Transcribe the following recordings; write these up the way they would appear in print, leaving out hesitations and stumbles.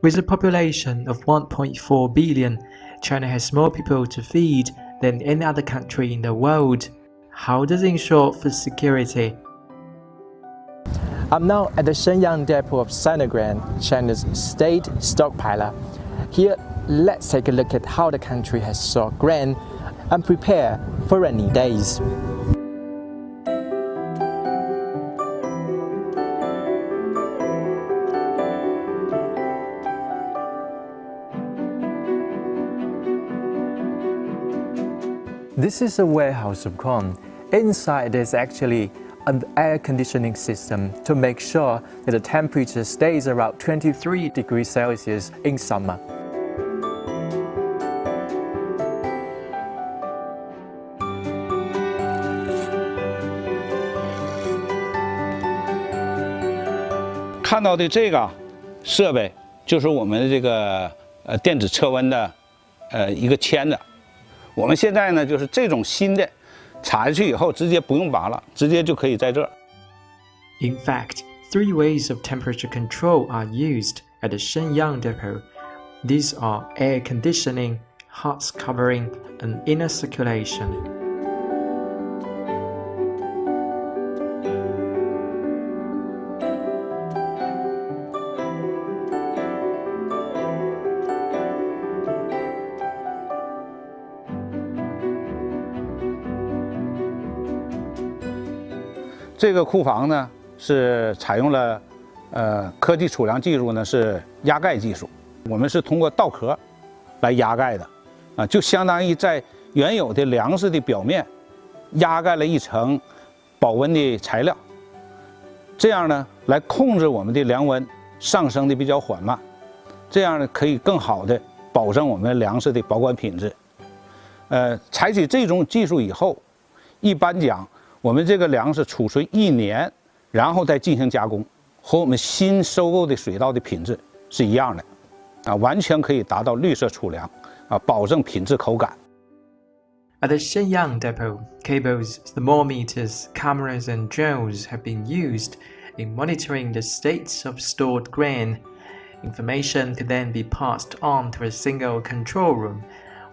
With a population of 1.4 billion, China has more people to feed than any other country in the world. How does it ensure food security? I'm now at the Shenyang depot of Sinogran, China's state stockpiler. Here, let's take a look at how the country has stored grain and prepare for rainy days. This is a warehouse of corn. Inside there's actually an air conditioning system to make sure that the temperature stays around 23 degrees Celsius in summer.看到的这个设备就是我们的这个电子测温的一个签子。我们现在呢就是这种新的插下去以后直接不用拔了，直接就可以在这儿。In fact, 3 ways of temperature control are used at the Shenyang depot. These are air conditioning, hot covering, and inner circulation. 这个库房呢是采用了科技储量技术呢是压盖技术，我们是通过稻壳来压盖的，就相当于在原有的粮食的表面压盖了一层保温的材料，这样呢来控制我们的粮温上升的比较缓慢，这样呢可以更好的保证我们粮食的保管品质。采取这种技术以后，一般讲。 我们这个粮食储存1年，然后再进行加工，和我们新收购的水稻的品质是一样的，完全可以达到绿色储粮，保证品质口感。At the Shenyang depot, cables, thermometers, cameras, and drones have been used in monitoring the states of stored grain. Information can then be passed on to a single control room,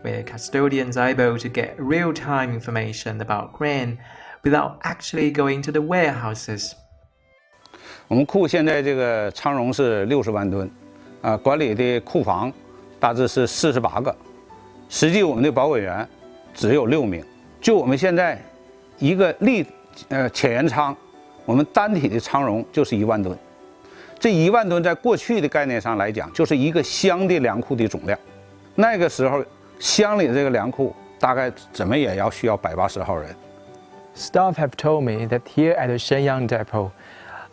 where custodians are able to get real-time information about grain. Without actually going to the warehouses. 我们库现在这个仓容是60万吨，管理的库房大致是48个，实际我们的保管员只有6名。就我们现在一个浅盐仓，我们单体的仓容就是1万吨。这1万吨在过去的概念上来讲，就是一个乡的粮库的总量。那个时候乡里的这个粮库大概怎么也要需要180号人。 Staff have told me that here at the Shenyang depot,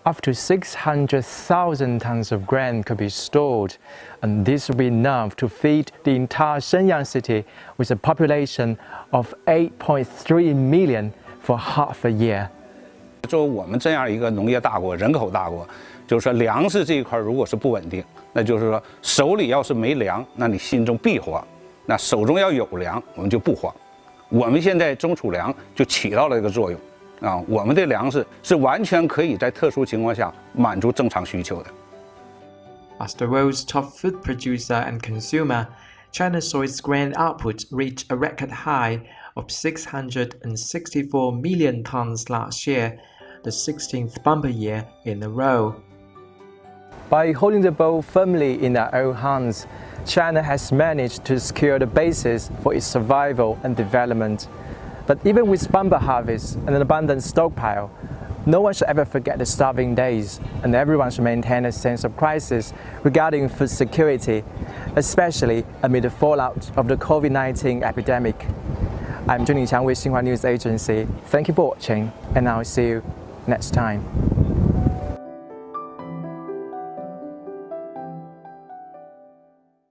up to 600,000 tons of grain could be stored, and this will be enough to feed the entire Shenyang city with a population of 8.3 million for half a year. 作为我们这样一个农业大国、人口大国，就是说粮食这一块如果是不稳定，那就是说手里要是没粮，那你心中必慌；那手中要有粮，我们就不慌。 我们现在中储粮就起到了这个作用，我们的粮食是完全可以在特殊情况下满足正常需求的。As the world's top food producer and consumer, China saw its grain output reach a record high of 664 million tons last year, the 16th bumper year in a row. By holding the bowl firmly in our own hands, China has managed to secure the basis for its survival and development. But even with bumper harvest and an abundant stockpile, no one should ever forget the starving days, and everyone should maintain a sense of crisis regarding food security, especially amid the fallout of the COVID-19 epidemic. I'm Zheng Liqiang with Xinhua News Agency. Thank you for watching, and I'll see you next time.